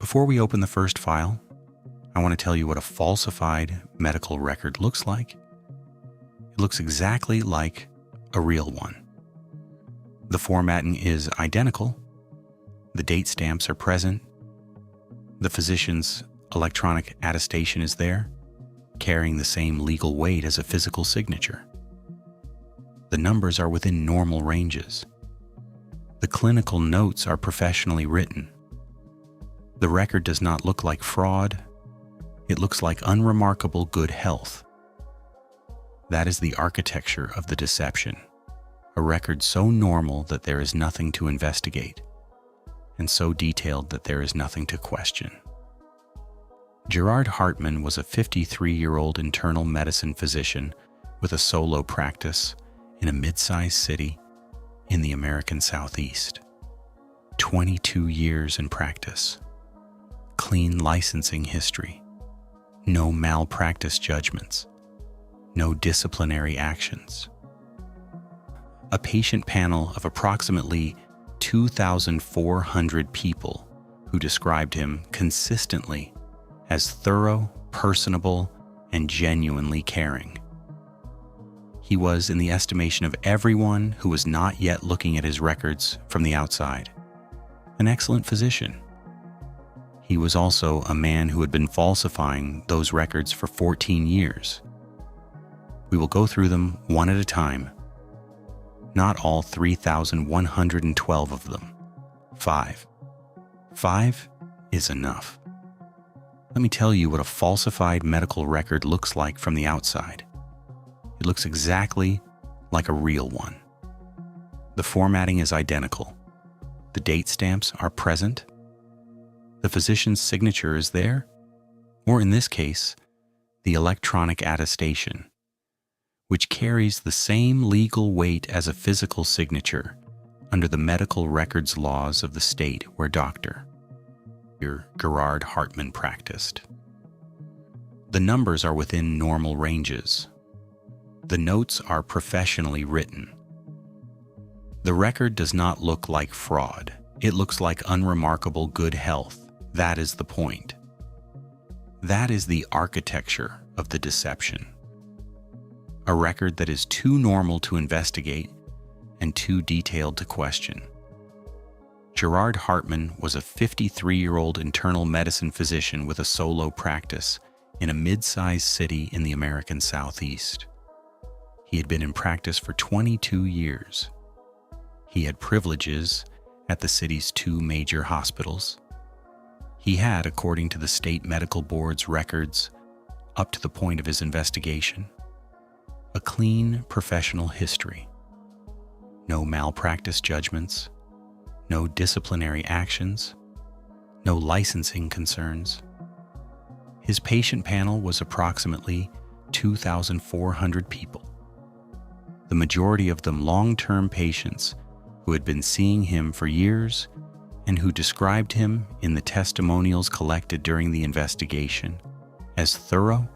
Before we open the first file, I want to tell you what a falsified medical record looks like. It looks exactly like a real one. The formatting is identical. The date stamps are present. The physician's electronic attestation is there, carrying the same legal weight as a physical signature. The numbers are within normal ranges. The clinical notes are professionally written. The record does not look like fraud. It looks like unremarkable good health. That is the architecture of the deception, a record so normal that there is nothing to investigate, and so detailed that there is nothing to question. Gerard Hartmann was a 53-year-old internal medicine physician with a solo practice in a mid-sized city in the American Southeast. 22 years in practice. Clean licensing history. No malpractice judgments. No disciplinary actions. A patient panel of approximately 2,400 people who described him consistently as thorough, personable, and genuinely caring. He was, in the estimation of everyone who was not yet looking at his records from the outside, an excellent physician. He was also a man who had been falsifying those records for 14 years. We will go through them one at a time. Not all 3,112 of them. 5. 5 is enough. Let me tell you what a falsified medical record looks like from the outside. It looks exactly like a real one. The formatting is identical. The date stamps are present. The physician's signature is there, or in this case, the electronic attestation, which carries the same legal weight as a physical signature under the medical records laws of the state where Dr. Gerard Hartmann practiced. The numbers are within normal ranges. The notes are professionally written. The record does not look like fraud. It looks like unremarkable good health. That is the point. That is the architecture of the deception. A record that is too normal to investigate and too detailed to question. Gerard Hartmann was a 53-year-old internal medicine physician with a solo practice in a mid-sized city in the American Southeast. He had been in practice for 22 years. He had privileges at the city's 2 major hospitals. He had, according to the state medical board's records, up to the point of his investigation, a clean professional history. No malpractice judgments, no disciplinary actions, no licensing concerns. His patient panel was approximately 2,400 people. The majority of them long-term patients who had been seeing him for years and who described him in the testimonials collected during the investigation as thorough,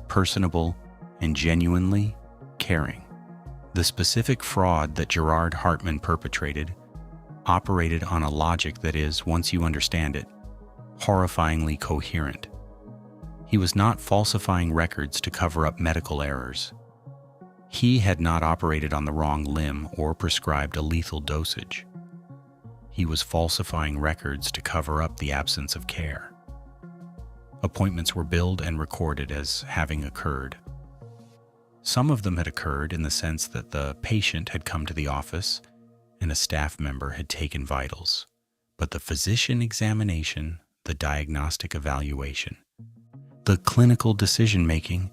personable, and genuinely caring. The specific fraud that Gerard Hartmann perpetrated operated on a logic that is, once you understand it, horrifyingly coherent. He was not falsifying records to cover up medical errors. He had not operated on the wrong limb or prescribed a lethal dosage. He was falsifying records to cover up the absence of care. Appointments were billed and recorded as having occurred. Some of them had occurred in the sense that the patient had come to the office and a staff member had taken vitals, but the physician examination, the diagnostic evaluation, the clinical decision-making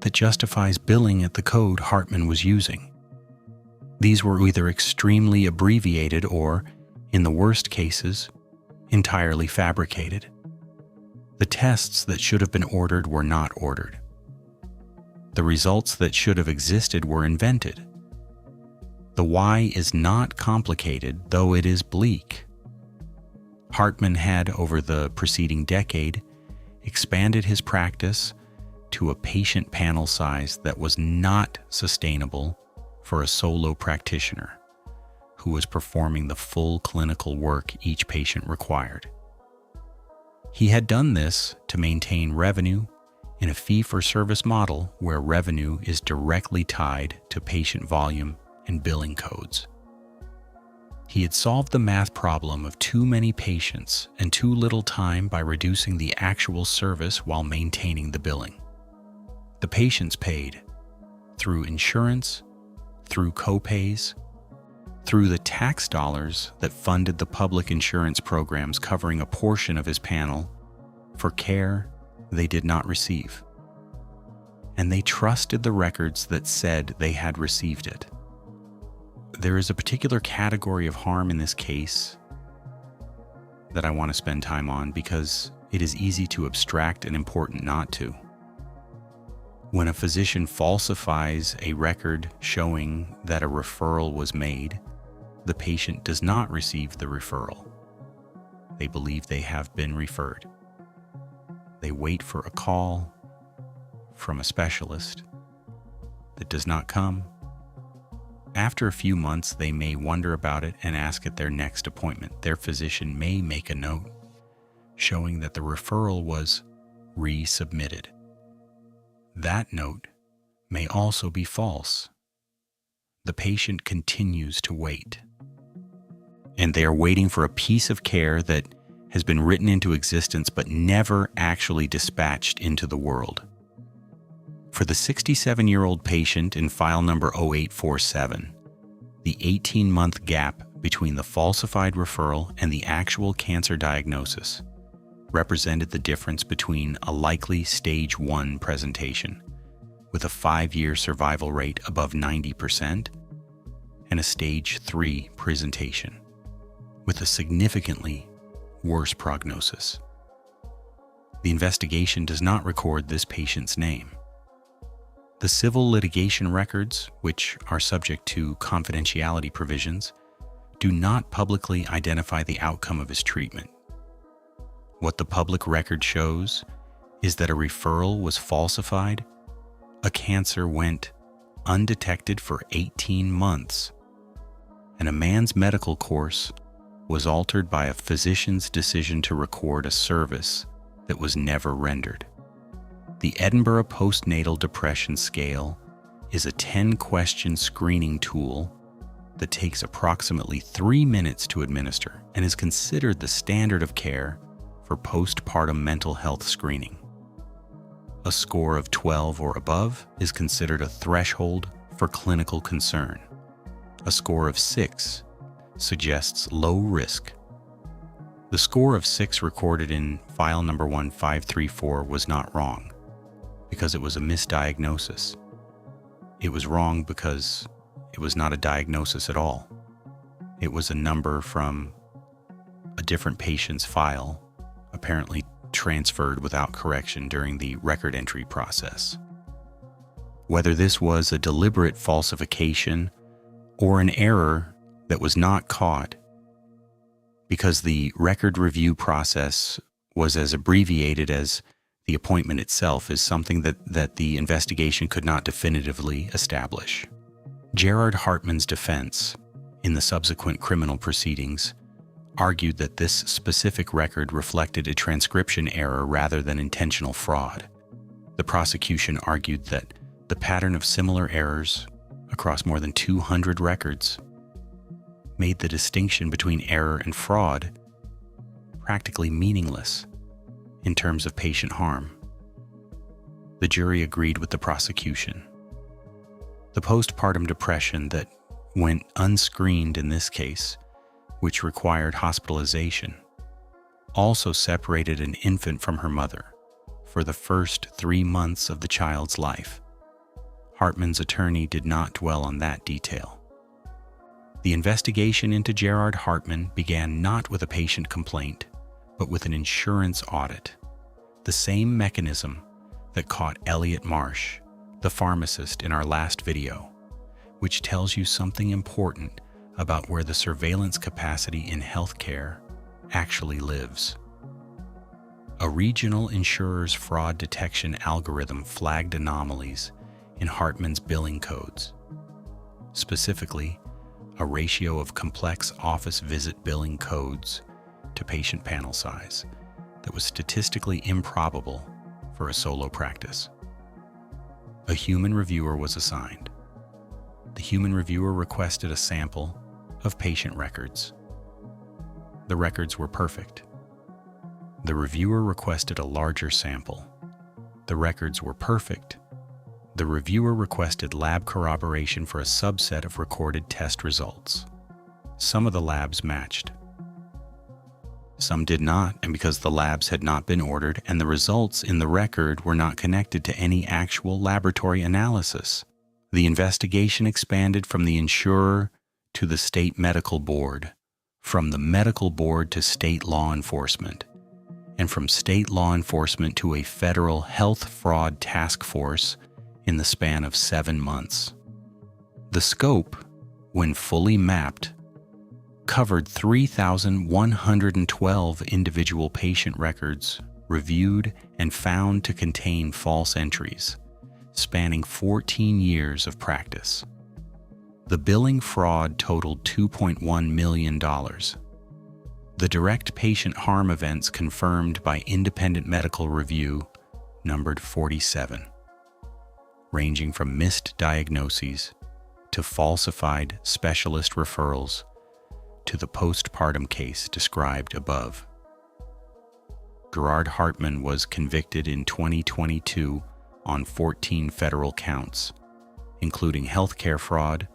that justifies billing at the code Hartmann was using. These were either extremely abbreviated or, in the worst cases, entirely fabricated. The tests that should have been ordered were not ordered. The results that should have existed were invented. The why is not complicated, though it is bleak. Hartmann had, over the preceding decade, expanded his practice to a patient panel size that was not sustainable for a solo practitioner who was performing the full clinical work each patient required. He had done this to maintain revenue in a fee-for-service model where revenue is directly tied to patient volume and billing codes. He had solved the math problem of too many patients and too little time by reducing the actual service while maintaining the billing. The patients paid through insurance, through copays, through the tax dollars that funded the public insurance programs covering a portion of his panel for care they did not receive. And they trusted the records that said they had received it. There is a particular category of harm in this case that I want to spend time on because it is easy to abstract and important not to. When a physician falsifies a record showing that a referral was made, the patient does not receive the referral. They believe they have been referred. They wait for a call from a specialist that does not come. After a few months, they may wonder about it and ask at their next appointment. Their physician may make a note showing that the referral was resubmitted. That note may also be false. The patient continues to wait, and they are waiting for a piece of care that has been written into existence but never actually dispatched into the world. For the 67-year-old patient in file number 0847, the 18-month gap between the falsified referral and the actual cancer diagnosis represented the difference between a likely stage 1 presentation with a 5-year survival rate above 90% and a stage 3 presentation with a significantly worse prognosis. The investigation does not record this patient's name. The civil litigation records, which are subject to confidentiality provisions, do not publicly identify the outcome of his treatment. What the public record shows is that a referral was falsified, a cancer went undetected for 18 months, and a man's medical course was altered by a physician's decision to record a service that was never rendered. The Edinburgh Postnatal Depression Scale is a 10-question screening tool that takes approximately 3 minutes to administer and is considered the standard of care for postpartum mental health screening. A score of 12 or above is considered a threshold for clinical concern. A score of 6 suggests low risk. The score of 6 recorded in file number 1534 was not wrong, because it was a misdiagnosis. It was wrong because it was not a diagnosis at all. It was a number from a different patient's file, apparently transferred without correction during the record entry process. Whether this was a deliberate falsification or an error that was not caught because the record review process was as abbreviated as the appointment itself, is something that the investigation could not definitively establish. Gerard Hartmann's defense, in the subsequent criminal proceedings, argued that this specific record reflected a transcription error rather than intentional fraud. The prosecution argued that the pattern of similar errors across more than 200 records made the distinction between error and fraud practically meaningless in terms of patient harm. The jury agreed with the prosecution. The postpartum depression that went unscreened in this case, which required hospitalization, also separated an infant from her mother for the first 3 months of the child's life. Hartmann's attorney did not dwell on that detail. The investigation into Gerard Hartmann began not with a patient complaint, but with an insurance audit, the same mechanism that caught Elliot Marsh, the pharmacist in our last video, which tells you something important about where the surveillance capacity in healthcare actually lives. A regional insurer's fraud detection algorithm flagged anomalies in Hartmann's billing codes, specifically a ratio of complex office visit billing codes to patient panel size that was statistically improbable for a solo practice. A human reviewer was assigned. The human reviewer requested a sample of patient records. The records were perfect. The reviewer requested a larger sample. The records were perfect. The reviewer requested lab corroboration for a subset of recorded test results. Some of the labs matched. Some did not, and because the labs had not been ordered and the results in the record were not connected to any actual laboratory analysis, the investigation expanded from the insurer to the state medical board, from the medical board to state law enforcement, and from state law enforcement to a federal health fraud task force in the span of 7 months. The scope, when fully mapped, covered 3,112 individual patient records reviewed and found to contain false entries, spanning 14 years of practice. The billing fraud totaled $2.1 million. The direct patient harm events confirmed by independent medical review numbered 47, ranging from missed diagnoses to falsified specialist referrals to the postpartum case described above. Gerard Hartmann was convicted in 2022 on 14 federal counts, including healthcare fraud,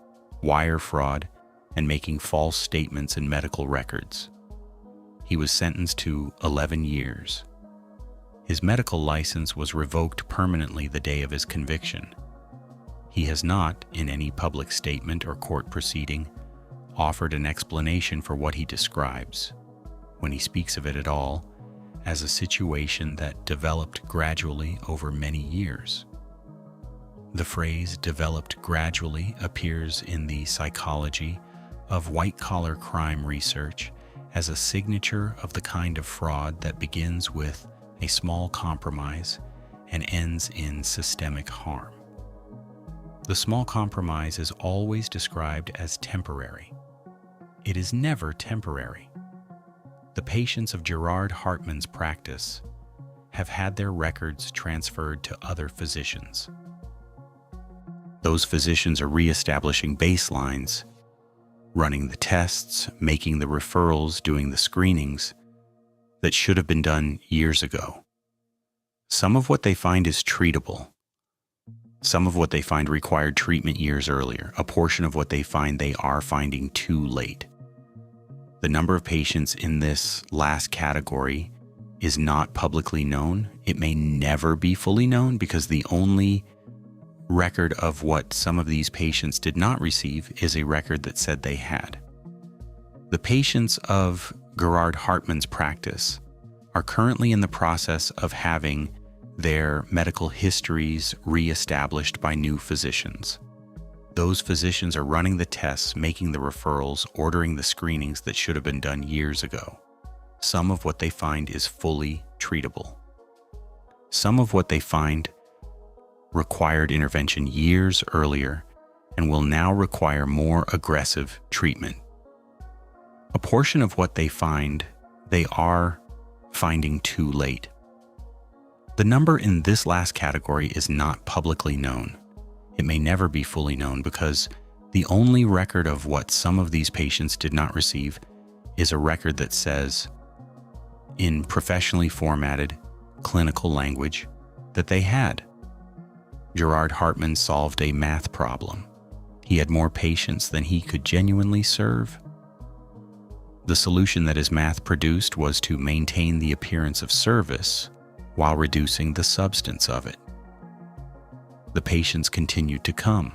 wire fraud, and making false statements in medical records. He was sentenced to 11 years. His medical license was revoked permanently the day of his conviction. He has not, in any public statement or court proceeding, offered an explanation for what he describes, when he speaks of it at all, as a situation that developed gradually over many years. The phrase "developed gradually" appears in the psychology of white-collar crime research as a signature of the kind of fraud that begins with a small compromise and ends in systemic harm. The small compromise is always described as temporary. It is never temporary. The patients of Gerard Hartmann's practice have had their records transferred to other physicians. Those physicians are reestablishing baselines, running the tests, making the referrals, doing the screenings that should have been done years ago. Some of what they find is treatable. Some of what they find required treatment years earlier. A portion of what they find they are finding too late. The number of patients in this last category is not publicly known. It may never be fully known because the only record of what some of these patients did not receive is a record that said they had. The patients of Gerard Hartmann's practice are currently in the process of having their medical histories reestablished by new physicians. Those physicians are running the tests, making the referrals, ordering the screenings that should have been done years ago. Some of what they find is fully treatable. Some of what they find required intervention years earlier and will now require more aggressive treatment. A portion of what they find they are finding too late. The number in this last category is not publicly known. It may never be fully known because the only record of what some of these patients did not receive is a record that says, in professionally formatted clinical language, that they had. Gerard Hartmann solved a math problem. He had more patients than he could genuinely serve. The solution that his math produced was to maintain the appearance of service while reducing the substance of it. The patients continued to come.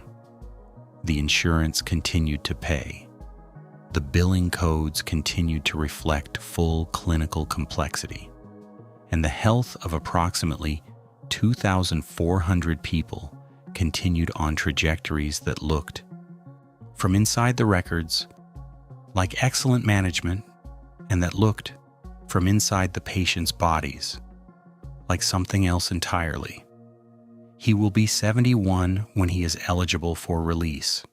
The insurance continued to pay. The billing codes continued to reflect full clinical complexity. And the health of approximately 2,400 people continued on trajectories that looked, from inside the records, like excellent management, and that looked, from inside the patient's bodies, like something else entirely. He will be 71 when he is eligible for release.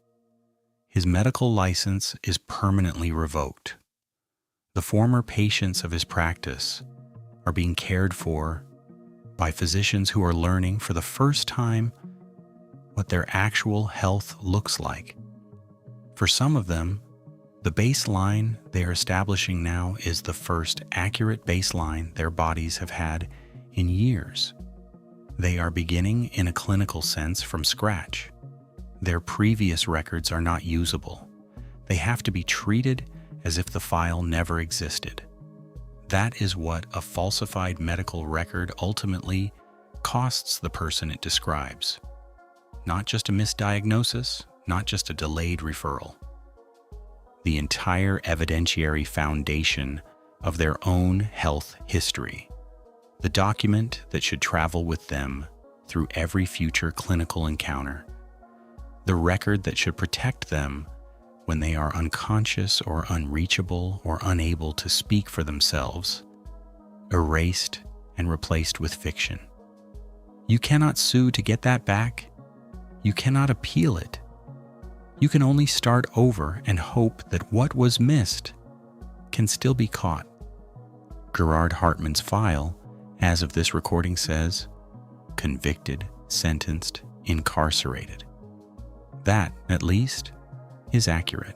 His medical license is permanently revoked. The former patients of his practice are being cared for by physicians who are learning for the first time what their actual health looks like. For some of them, the baseline they are establishing now is the first accurate baseline their bodies have had in years. They are beginning in a clinical sense from scratch. Their previous records are not usable. They have to be treated as if the file never existed. That is what a falsified medical record ultimately costs the person it describes. Not just a misdiagnosis, not just a delayed referral. The entire evidentiary foundation of their own health history. The document that should travel with them through every future clinical encounter. The record that should protect them when they are unconscious or unreachable or unable to speak for themselves, erased and replaced with fiction. You cannot sue to get that back. You cannot appeal it. You can only start over and hope that what was missed can still be caught. Gerard Hartmann's file, as of this recording, says, convicted, sentenced, incarcerated. That, at least, is accurate.